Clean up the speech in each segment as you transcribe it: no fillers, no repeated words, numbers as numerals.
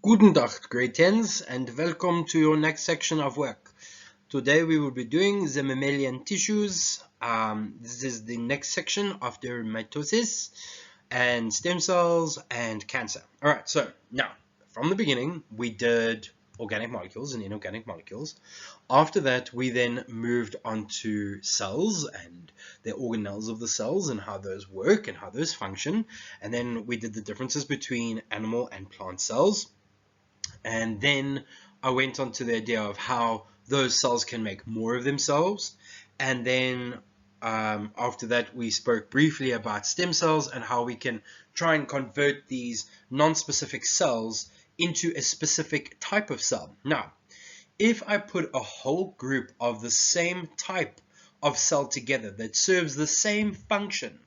Guten Tag, grade 10s, and welcome to your next section of work. Today we will be doing the mammalian tissues. This is the next section after mitosis and stem cells and cancer. Alright, so now from the beginning we did organic molecules and inorganic molecules. After that we then moved on to cells and the organelles of the cells and how those work and how those function. And then we did the differences between animal and plant cells. And then I went on to the idea of how those cells can make more of themselves. And then after that, we spoke briefly about stem cells and how we can try and convert these non-specific cells into a specific type of cell. Now, if I put a whole group of the same type of cell together that serves the same function,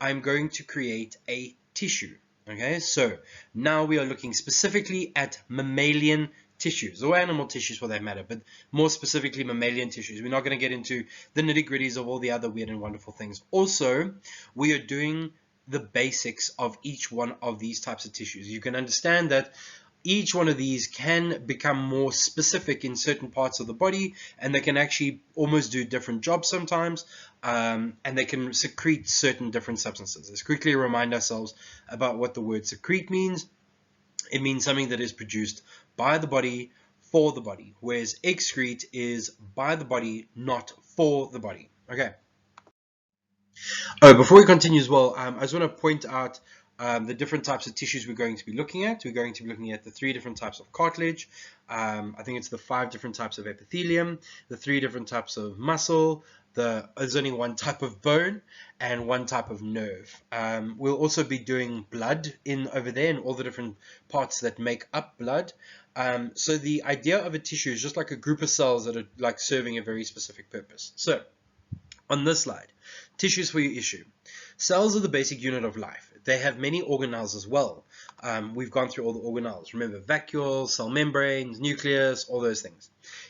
I'm going to create a tissue. Okay, so now we are looking specifically at mammalian tissues, or animal tissues for that matter, but more specifically mammalian tissues. We're not going to get into the nitty-gritties of all the other weird and wonderful things. Also, we are doing the basics of each one of these types of tissues. You can understand that each one of these can become more specific in certain parts of the body, and they can actually almost do different jobs sometimes, and they can secrete certain different substances. Let's quickly remind ourselves about what the word secrete means. It means something that is produced by the body for the body, whereas excrete is by the body, not for the body. Okay. Oh, before we continue as well, I just want to point out the different types of tissues we're going to be looking at. We're going to be looking at the 3 different types of cartilage. I think it's the 5 different types of epithelium, the 3 different types of muscle, there's only 1 type of bone, and 1 type of nerve. We'll also be doing blood over there and all the different parts that make up blood. So the idea of a tissue is just like a group of cells that are like serving a very specific purpose. So on this slide, tissues for your issue. Cells are the basic unit of life. They have many organelles as well. We've gone through all the organelles. Remember, vacuoles, cell membranes, nucleus, all those things.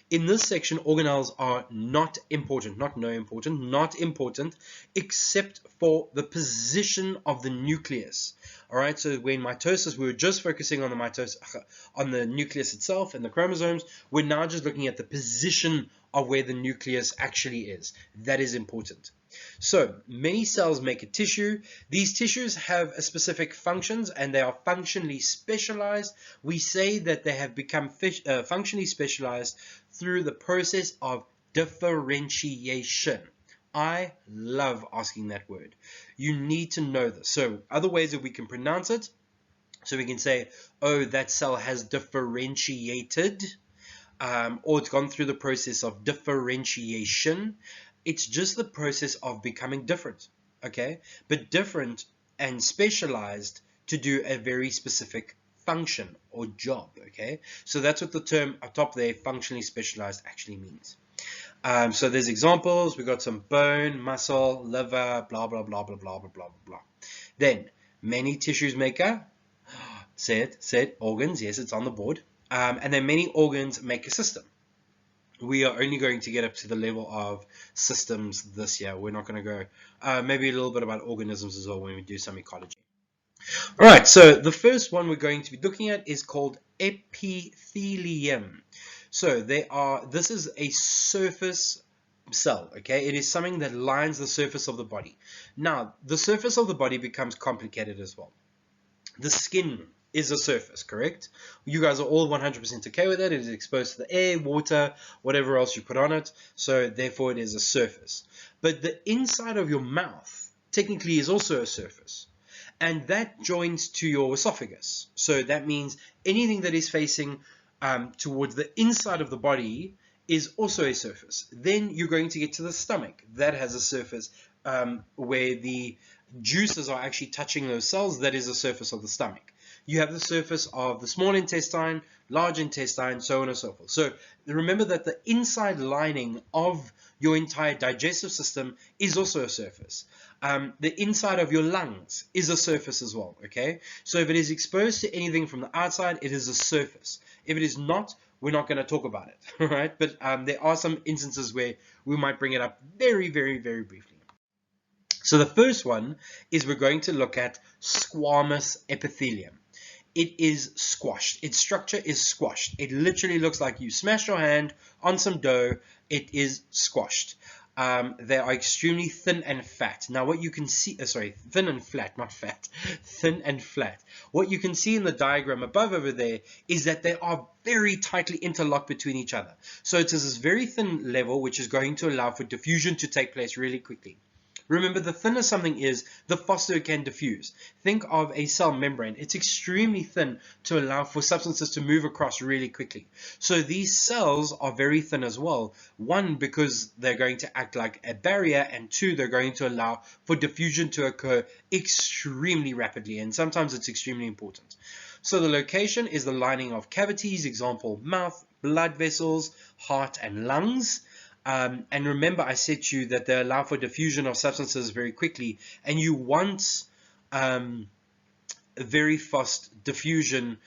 In this section, organelles are not important, not except for the position of the nucleus. All right, so when mitosis, we were just focusing on the nucleus itself and the chromosomes. We're now just looking at the position of where the nucleus actually is. That is important. So many cells make a tissue. These tissues have a specific functions and they are functionally specialized. We say that they have become functionally specialized through the process of differentiation. I love asking that word. You need to know this. So other ways that we can pronounce it. So we can say, oh, that cell has differentiated, or it's gone through the process of differentiation. It's just the process of becoming different, okay? But different and specialized to do a very specific function or job, okay? So that's what the term up top there, functionally specialized, actually means. So there's examples. We've got some bone, muscle, liver, blah, blah, blah, blah, blah, blah, blah, blah. Then, many tissues make a, said, organs. Yes, it's on the board. And then many organs make a system. We are only going to get up to the level of systems this year. We're not going to go maybe a little bit about organisms as well when we do some ecology. All right, so the first one we're going to be looking at is called epithelium. So this is a surface cell, okay? It is something that lines the surface of the body. Now, the surface of the body becomes complicated as well. The skin is a surface, correct? You guys are all 100% okay with that. It is exposed to the air, water, whatever else you put on it. So therefore it is a surface. But the inside of your mouth technically is also a surface. And that joins to your esophagus. So that means anything that is facing towards the inside of the body is also a surface. Then you're going to get to the stomach. That has a surface where the juices are actually touching those cells. That is the surface of the stomach. You have the surface of the small intestine, large intestine, so on and so forth. So remember that the inside lining of your entire digestive system is also a surface. The inside of your lungs is a surface as well, okay? So if it is exposed to anything from the outside, it is a surface. If it is not, we're not going to talk about it, all right? But there are some instances where we might bring it up very, very, very briefly. So the first one is we're going to look at squamous epithelium. it is squashed. Its structure is squashed. It literally looks like you smash your hand on some dough. It is squashed. They are extremely thin and fat. Now what you can see, thin and flat, not fat, thin and flat. What you can see in the diagram above over there is that they are very tightly interlocked between each other. So it is this very thin level which is going to allow for diffusion to take place really quickly. Remember, the thinner something is, the faster it can diffuse. Think of a cell membrane. It's extremely thin to allow for substances to move across really quickly. So these cells are very thin as well. One, because they're going to act like a barrier, and two, they're going to allow for diffusion to occur extremely rapidly, and sometimes it's extremely important. So the location is the lining of cavities, example, mouth, blood vessels, heart, and lungs. And remember, I said to you that they allow for diffusion of substances very quickly, and you want very fast diffusion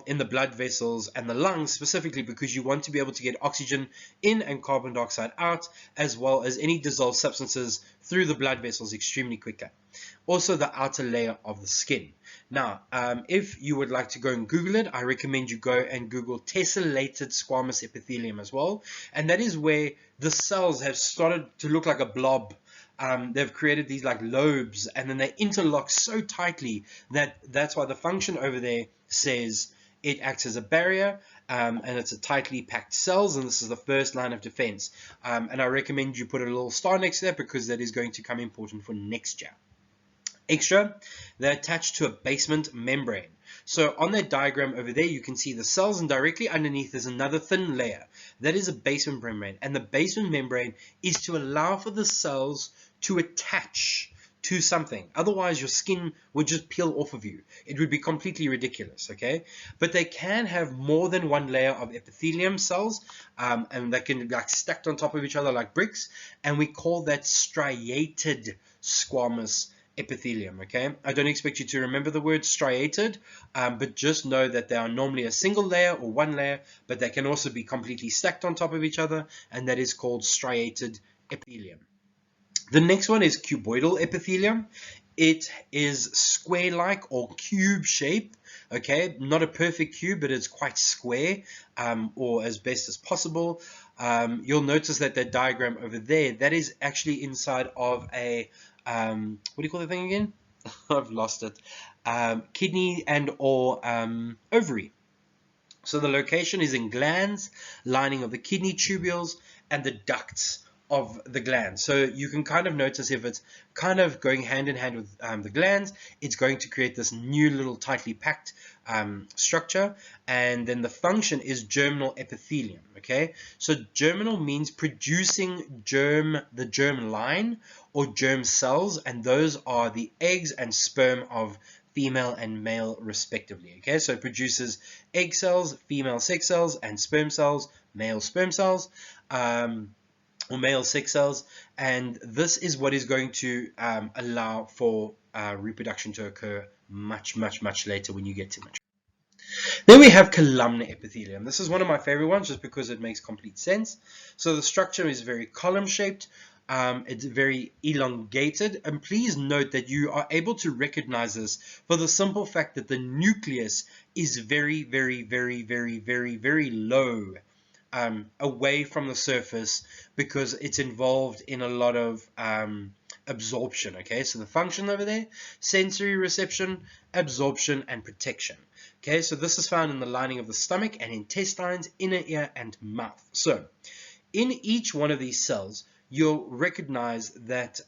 in the blood vessels and the lungs specifically, because you want to be able to get oxygen in and carbon dioxide out, as well as any dissolved substances through the blood vessels extremely quicker. Also the outer layer of the skin. Now, if you would like to go and Google it, I recommend you go and Google tessellated squamous epithelium as well. And that is where the cells have started to look like a blob. They've created these like lobes, and then they interlock so tightly that's why the function over there says it acts as a barrier, and it's a tightly packed cells, and this is the first line of defense. And I recommend you put a little star next to that, because that is going to come important for next year. Extra, they're attached to a basement membrane. So on that diagram over there, you can see the cells, and directly underneath is another thin layer. That is a basement membrane, and the basement membrane is to allow for the cells to attach to something. Otherwise, your skin would just peel off of you. It would be completely ridiculous, okay? But they can have more than one layer of epithelium cells, and they can be like stacked on top of each other like bricks, and we call that striated squamous epithelium, okay? I don't expect you to remember the word striated, but just know that they are normally a single layer or one layer, but they can also be completely stacked on top of each other, and that is called striated epithelium. The next one is cuboidal epithelium. It is square-like or cube shape, okay? Not a perfect cube, but it's quite square, or as best as possible. You'll notice that that diagram over there, that is actually inside of a what do you call the thing again? I've lost it. Kidney and or ovary. So the location is in glands, lining of the kidney tubules and the ducts of the glands. So you can kind of notice if it's kind of going hand in hand with the glands, it's going to create this new little tightly packed structure. And then the function is germinal epithelium, okay? So germinal means producing the germ line or germ cells, and those are the eggs and sperm of female and male respectively, okay? So it produces egg cells, female sex cells, and sperm cells, male sperm cells, or male sex cells, and this is what is going to allow for reproduction to occur much later when you get to maturity. Then we have columnar epithelium. This is one of my favorite ones just because it makes complete sense. So the structure is very column shaped. It's very elongated, and please note that you are able to recognize this for the simple fact that the nucleus is very low away from the surface, because it's involved in a lot of absorption, okay? So the function over there, sensory reception, absorption, and protection, okay? So this is found in the lining of the stomach and intestines, inner ear, and mouth. So in each one of these cells, you'll recognize that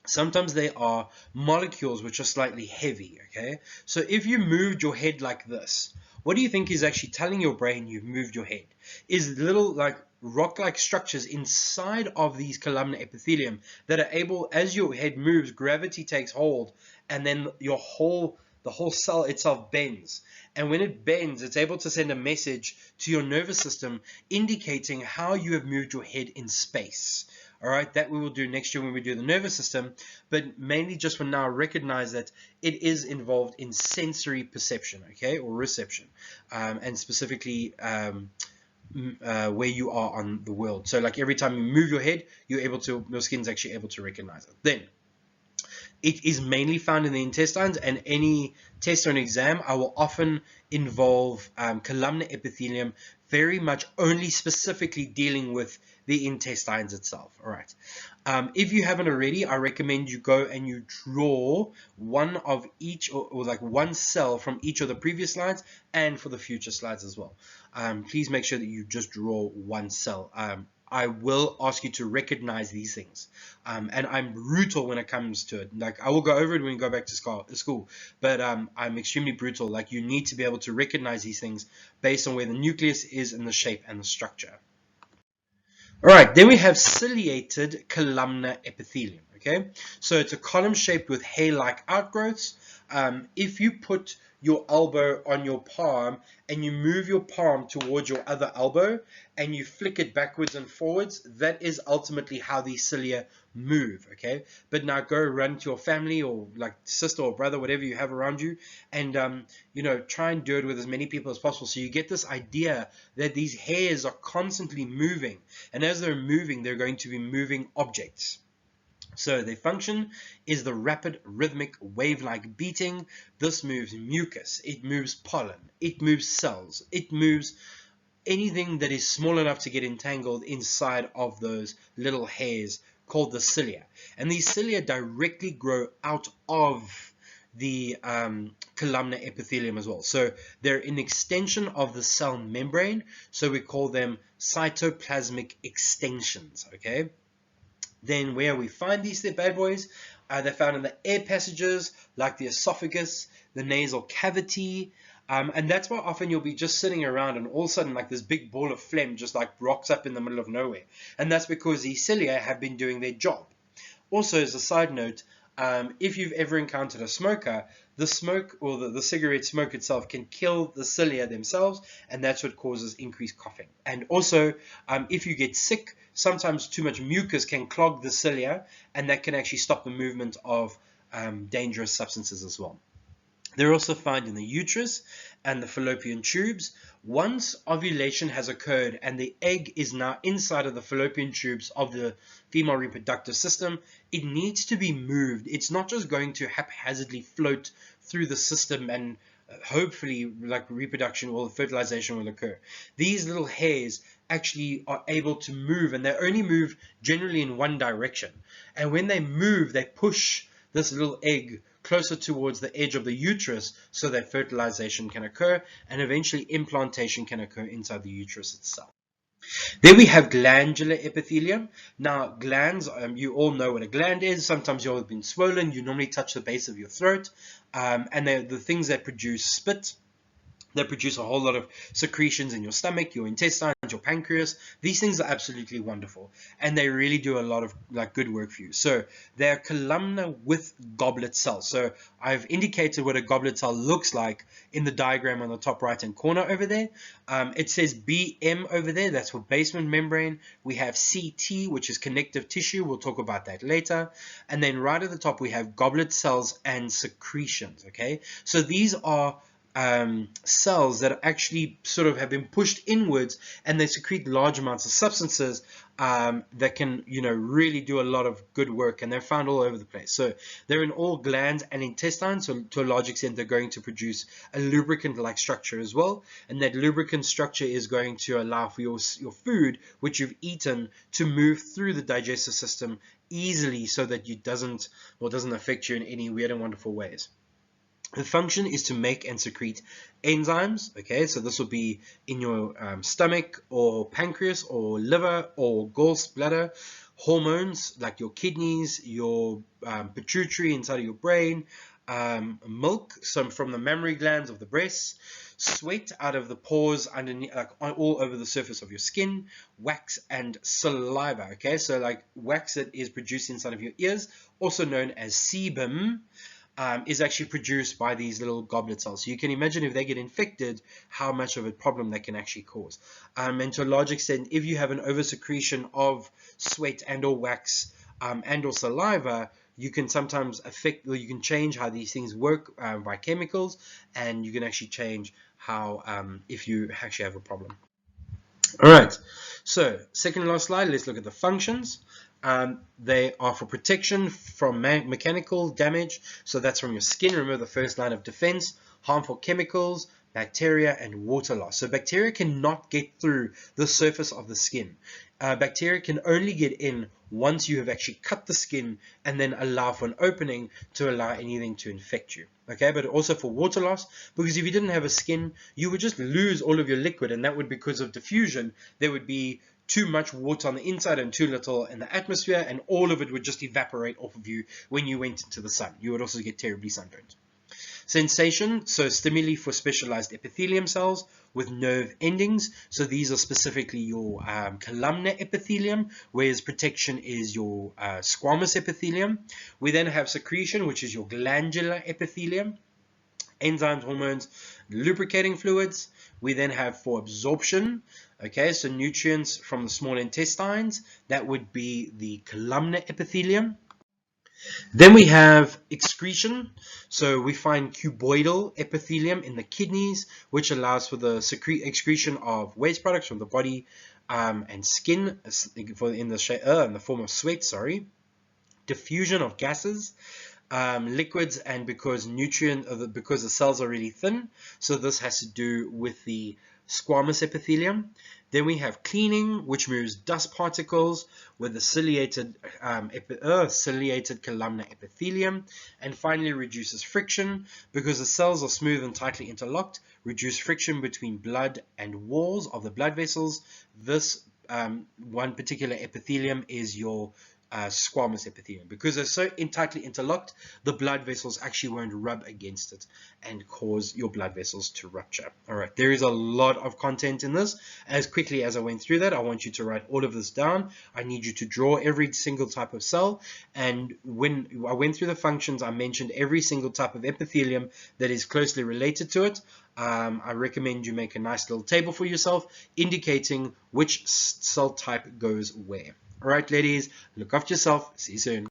sometimes they are molecules which are slightly heavy, okay? So if you moved your head like this, what do you think is actually telling your brain you've moved your head? Is little like rock-like structures inside of these columnar epithelium that are able, as your head moves, gravity takes hold, and then the whole cell itself bends. And when it bends, it's able to send a message to your nervous system indicating how you have moved your head in space. All right, that we will do next year when we do the nervous system, but mainly just for now, recognize that it is involved in sensory perception, okay, or reception, and specifically where you are on the world. So like every time you move your head, your skin's actually able to recognize it. Then It is mainly found in the intestines, and any test or an exam I will often involve columnar epithelium, very much only specifically dealing with the intestines itself. All right. If you haven't already, I recommend you go and you draw one of each, or like one cell from each of the previous slides and for the future slides as well. Please make sure that you just draw one cell. I will ask you to recognize these things, and I'm brutal when it comes to it. Like, I will go over it when we go back to school, but I'm extremely brutal. Like, you need to be able to recognize these things based on where the nucleus is in the shape and the structure. All right, then we have ciliated columnar epithelium. Okay, so it's a column shaped with hair-like outgrowths. If you put your elbow on your palm and you move your palm towards your other elbow and you flick it backwards and forwards, that is ultimately how the cilia move. Okay, but now go run to your family or like sister or brother, whatever you have around you, and try and do it with as many people as possible, so you get this idea that these hairs are constantly moving, and as they're moving, they're going to be moving objects. So their function is the rapid rhythmic wave-like beating. This moves mucus, it moves pollen, it moves cells, it moves anything that is small enough to get entangled inside of those little hairs called the cilia. And these cilia directly grow out of the columnar epithelium as well. So they're an extension of the cell membrane, so we call them cytoplasmic extensions. Okay. Then where we find these bad boys, they're found in the air passages like the esophagus, the nasal cavity, and that's why often you'll be just sitting around and all of a sudden like this big ball of phlegm just like rocks up in the middle of nowhere, and that's because the cilia have been doing their job. Also, as a side note, if you've ever encountered a smoker, the smoke or the cigarette smoke itself can kill the cilia themselves, and that's what causes increased coughing. And also, if you get sick, sometimes too much mucus can clog the cilia, and that can actually stop the movement of dangerous substances as well. They're also found in the uterus and the fallopian tubes. Once ovulation has occurred and the egg is now inside of the fallopian tubes of the female reproductive system, it needs to be moved. It's not just going to haphazardly float through the system and hopefully like reproduction or fertilization will occur. These little hairs actually are able to move, and they only move generally in one direction. And when they move, they push this little egg closer towards the edge of the uterus so that fertilization can occur and eventually implantation can occur inside the uterus itself. Then we have glandular epithelium. Now, glands, you all know what a gland is. Sometimes you've been swollen. You normally touch the base of your throat, and they're the things that produce spit. They produce a whole lot of secretions in your stomach, your intestines, your pancreas. These things are absolutely wonderful, and they really do a lot of like good work for you. So they're columnar with goblet cells. So I've indicated what a goblet cell looks like in the diagram on the top right hand corner over there. It says BM over there, that's for basement membrane. We have CT, which is connective tissue. We'll talk about that later. And then right at the top we have goblet cells and secretions. Okay, so these are cells that actually sort of have been pushed inwards, and they secrete large amounts of substances that can really do a lot of good work, and they're found all over the place. So they're in all glands and intestines, so to a large extent they're going to produce a lubricant like structure as well, and that lubricant structure is going to allow for your food which you've eaten to move through the digestive system easily, so that it doesn't affect you in any weird and wonderful ways. The function is to make and secrete enzymes. Okay, so this will be in your stomach or pancreas or liver or gallbladder. Hormones like your kidneys, your pituitary inside of your brain, milk, some from the mammary glands of the breasts, sweat out of the pores underneath, like all over the surface of your skin, wax and saliva. Okay, so like wax that is produced inside of your ears, also known as sebum, is actually produced by these little goblet cells. So you can imagine if they get infected, how much of a problem they can actually cause. And to a large extent, if you have an oversecretion of sweat and or wax and or saliva, you can sometimes affect, or you can change how these things work by chemicals, and you can actually change how if you actually have a problem. All right, so second last slide, let's look at the functions. They are for protection from mechanical damage, so that's from your skin. Remember, the first line of defense, harmful chemicals, bacteria, and water loss. So bacteria cannot get through the surface of the skin. Bacteria can only get in once you have actually cut the skin and then allow for an opening to allow anything to infect you. Okay, but also for water loss, because if you didn't have a skin, you would just lose all of your liquid, and that would, because of diffusion, there would be too much water on the inside and too little in the atmosphere, and all of it would just evaporate off of you when you went into the sun. You would also get terribly sunburned. Sensation, so stimuli for specialized epithelium cells with nerve endings. So these are specifically your columnar epithelium, whereas protection is your squamous epithelium. We then have secretion, which is your glandular epithelium. Enzymes, hormones, lubricating fluids. We then have for absorption, okay, so nutrients from the small intestines. That would be the columnar epithelium. Then we have excretion. So we find cuboidal epithelium in the kidneys, which allows for the excretion of waste products from the body and skin in the form of sweat. Diffusion of gases, liquids, and because the cells are really thin. So this has to do with the squamous epithelium. Then we have cleaning, which moves dust particles with the ciliated columnar epithelium. And finally, reduces friction, because the cells are smooth and tightly interlocked, reduce friction between blood and walls of the blood vessels. This one particular epithelium is your squamous epithelium. Because they're so tightly interlocked, the blood vessels actually won't rub against it and cause your blood vessels to rupture. All right, there is a lot of content in this. As quickly as I went through that, I want you to write all of this down. I need you to draw every single type of cell, and when I went through the functions, I mentioned every single type of epithelium that is closely related to it. I recommend you make a nice little table for yourself indicating which cell type goes where. All right, ladies, look after yourself. See you soon.